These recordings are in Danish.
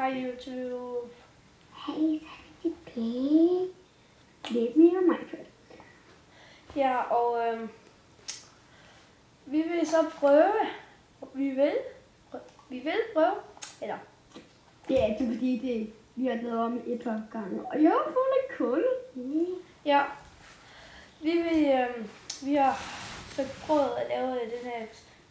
Hej YouTube. Hey, play. Lidt mere Minecraft. Ja, og vi vil så prøve. Vi vil prøve. Eller? Ja, det er fordi vi har lavet om et par gange. Og jeg har fået lidt kul. Ja. Vi har prøvet at lave den her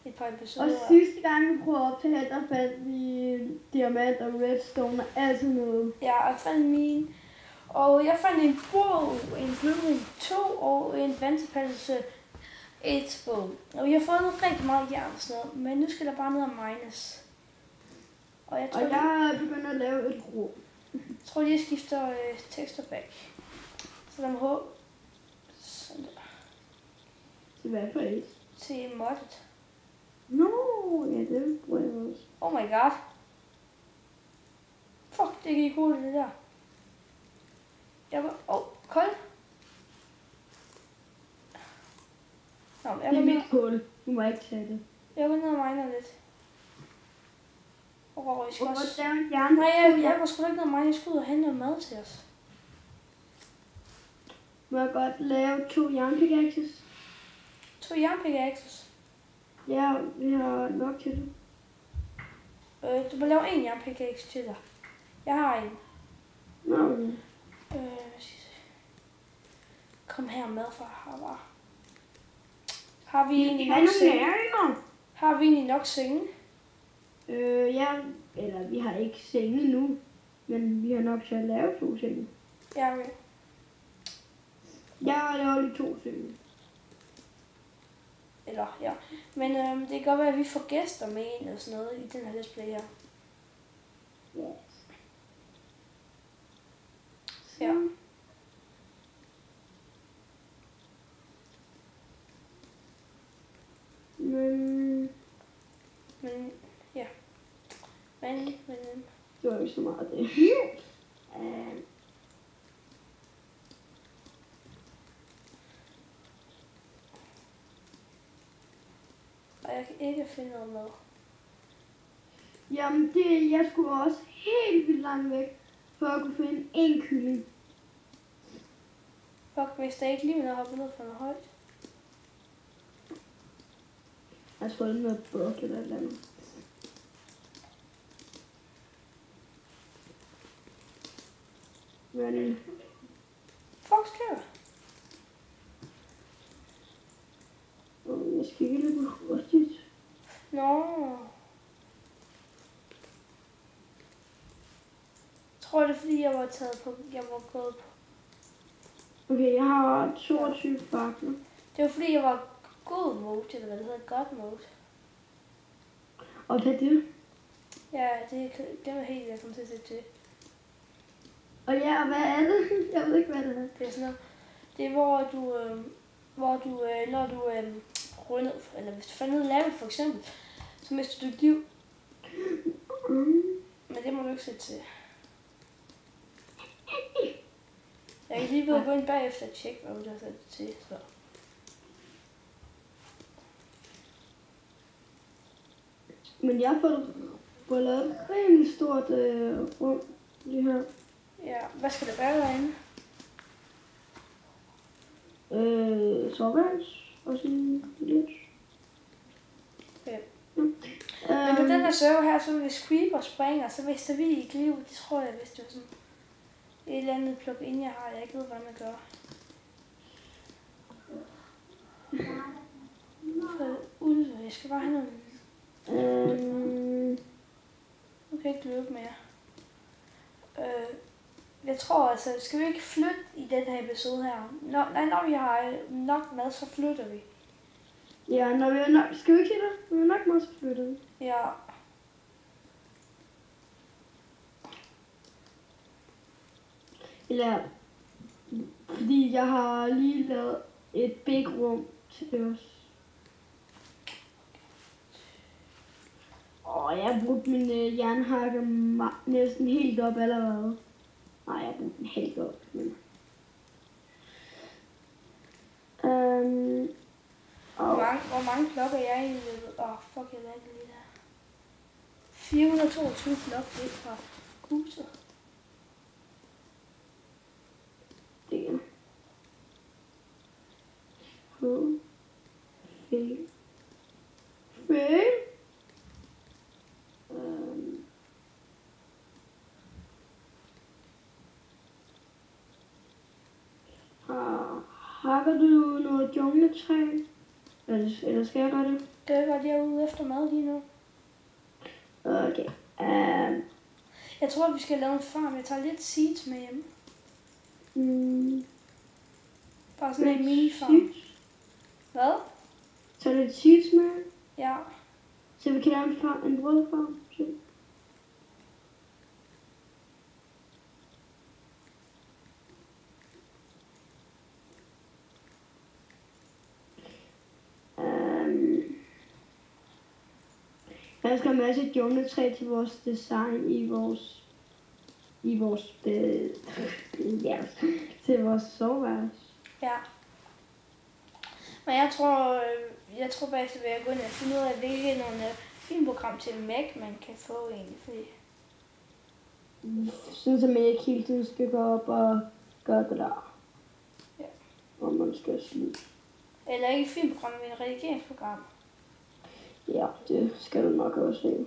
et par episoder. Og sidste gang vi prøvede at optage her, der fandt vi diamant og redstone og alt sådan noget. Ja, jeg fandt min. Og jeg fandt en bog, en Blueprint 2 og en vandtilpasselse 1 bog. Og vi har fundet rigtig meget jern og sådan noget, men nu skal der bare ned og mines. Og jeg jeg begynder at lave et rum. Jeg tror lige, jeg skifter tekster back. Så der må håbe. Sådan der. Til hvad for et? Til moddet. No, ja, det bruger jeg også. Oh my god. Fuck, det gik hurtigt det der. Jeg var... kold. Nå, jeg Det er går mit kul. Du må ikke tage det. Jeg går ned og miner lidt. Og vi skal Og også... der er en jern. Nej, jeg går sgu da ikke ned og mine. Jeg skal ud og hente noget mad til os. Må jeg godt lave 2 jernpickaxes? 2 jernpickaxes. Ja, vi har nok til det. Du må lave 1 jernpickaxe til dig. Jeg har en. Nå. Kom her med fra Harvard. Har vi egentlig nok senge? Har vi egentlig nok senge? Ja, eller vi har ikke senge nu, men vi har nok til at lave 2 senge. Ja, okay. Jeg har lavet lige 2 senge. Eller, ja. Men det kan godt være, at vi får gæster med ind og sådan noget i den her let's play her. Ja. Ja. Men, ja. Men. Det var ikke så meget det. Og jeg kan ikke finde noget mad. Jamen, jeg skulle også helt vildt langt væk, for at kunne finde en kylling. Fuck, hvis der ikke lige vil hoppe ned for noget højt. Jeg har fået noget brok eller et eller andet. Men Fuck, sker der? jeg skal ikke løbe hurtigt. Nå. Jeg tror, det er fordi, jeg var gået på. Okay, jeg har 22 fakler. Det var fordi, jeg var god mode, eller hvad det hedder, god mode. Og hvad er det? Ja, det var helt, jeg kom til at sætte til. Og ja, og hvad er det? Jeg ved ikke, hvad det er. Det er sådan noget. Det er, hvor du når du runder, eller hvis du falder ned i lava for eksempel, så mister du liv. Men det må du ikke sætte til. Jeg er lige ved at gå ind bagefter og tjekke, hvad du har sat det til. Så. Men jeg har fået lavet et rimelig stort rum lige her. Ja, hvad skal der være derinde? Soveværelse og sådan lidt. Ja. Men på den her server her, så hvis creeper springer, så mister vi ikke liv. Det tror jeg, hvis det var sådan et eller andet plug-in, jeg har. Jeg ikke ved, hvordan man gør. For ulve, jeg skal bare have noget. Nu kan jeg ikke løbe mere. Jeg tror altså, skal vi ikke flytte i den her episode her? Når vi har nok mad, så flytter vi. Ja, når vi er nok, skal vi ikke sige det? Vi er nok meget flyttet. Ja. Eller, fordi jeg har lige lavet et big rum til os. Og jeg har brugt min jernhakke næsten helt op allerede. Nej, jeg har brugt den helt op. Men... Hvor mange klokker er jeg egentlig? Fuck, jeg lavede lige der. 422 klokker væk fra huset. Der. H. Fail. Fail. Hakker du noget jungletræ? Eller skal jeg gøre det? Det er godt, jeg er ude efter mad lige nu. Okay. Jeg tror, vi skal lave en farm. Jeg tager lidt seeds med hjem. Bare sådan en mini-farm. Hvad? Så lidt seeds med? Ja. Så vi kan lave en brødfarm? Jeg skal have en masse jungletræ til vores design i vores ja, til vores soveværelse. Ja. Men jeg tror bagefter vil jeg gå ind og finde ud af, hvilke nogle filmprogram til Mac, man kan få egentlig. Fordi... Sådan så man ikke hele tiden skal gå op og gøre det der. Ja. Og man skal slutte. Eller ikke et filmprogram, men et redigeringsprogram. Ja, det skal du nok også se.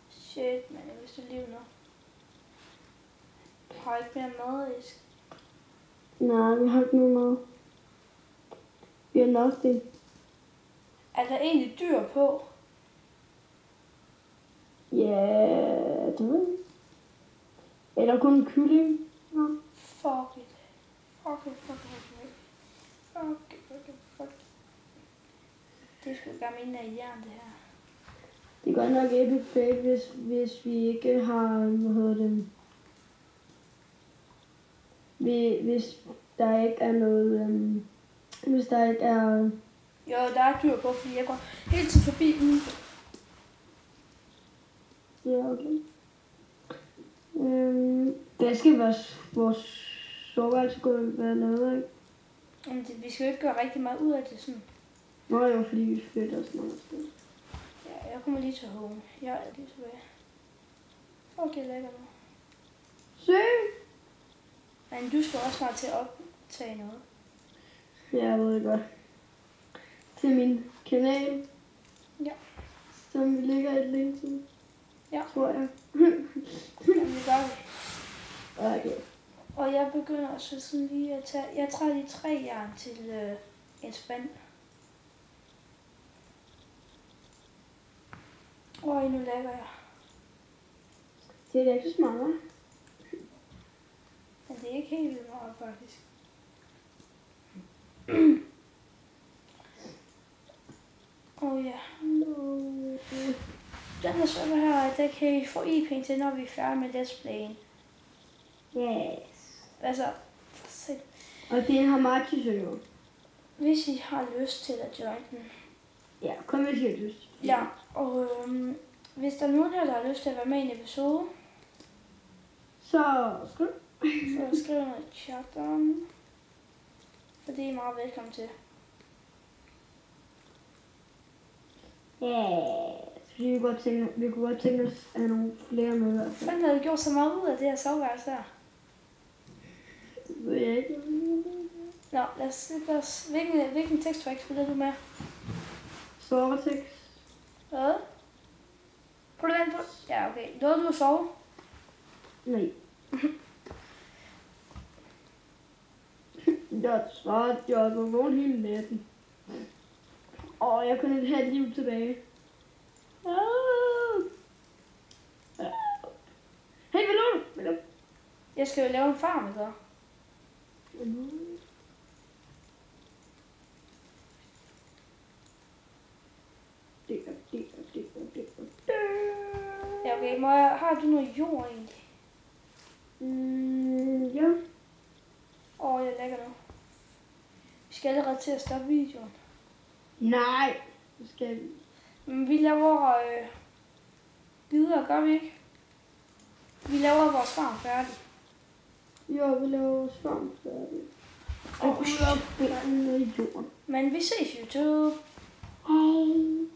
Shit, man, jeg vidste liv nu. Jeg har ikke mere mad, Isk. Nej, vi har ikke nogen mad. Vi har nothing. Er der egentlig dyr på? Ja, det ved jeg. Eller kun en kylling. Ja. Fuck it. Fuck it. Det er sgu gerne mine af jern, det her. Det er godt nok epic fail, hvis vi ikke har, hvad hedder det, hvis der ikke er noget, hvis der ikke er... Jo, der er dyr på, fordi jeg går hele tiden forbi den. Ja, okay. Det skal vores soveværelse være lavet, ikke? Men vi skal jo ikke gøre rigtig meget ud af det sådan. Nå jo, fordi vi flytter os mange steder. Ja, jeg kommer lige til home. Jeg er lige tilbage. Fuck, det er lækkert nu. Sygt! Men du skal også snart til at optage noget. Ja, jeg ved det godt. Til min kanal. Ja. Som vi lægger et link til. Ja. Tror jeg. Jamen, det gør vi. Okay. Og jeg begynder også sådan lige at tage... Jeg tager lige 3 jern til en spand. Nu lægger jeg. Det er da ikke så smart, hva'? Men det er ikke helt vildt meget, faktisk. Ja. Den her server her, der kan I få IP til, når vi er færdige med Let's Play'en. Yes. Altså, for selv. Og det er en Hamachi-server. Hvis I har lyst til at join den. Ja, kom hvis I har lyst. Ja, og hvis der er nogen her, der har lyst til at være med i en episode, så skriv. så skriv noget i chatten. For det er I meget velkommen til. Fordi vi kunne godt tænke os at have nogle flere med. Hvad fanden har du gjort så meget ud af det her soveværelse der? Det ved jeg ikke. Nå, lad os hvilken teksttrack spiller du med? Sovetekst. Hvad? Prøv at vente på. Ja, okay. Nåede du at sove? Nej. Jeg svarede, jeg var vågen hele natten. Og jeg kunne ikke have et liv tilbage. Hey, hvad laver du? Jeg skal jo lave en farm, ikke? Ja, okay. Har du noget jord egentlig? Ja. Jeg lægger nu. Vi skal allerede til at stoppe videoen. Nej, det skal vi. Men vi laver videre, gør vi ikke? Vi laver vores farm færdig. Jo, vi laver vores farm færdig. Og ud og binde i jorden. Men vi ses YouTube. Hej.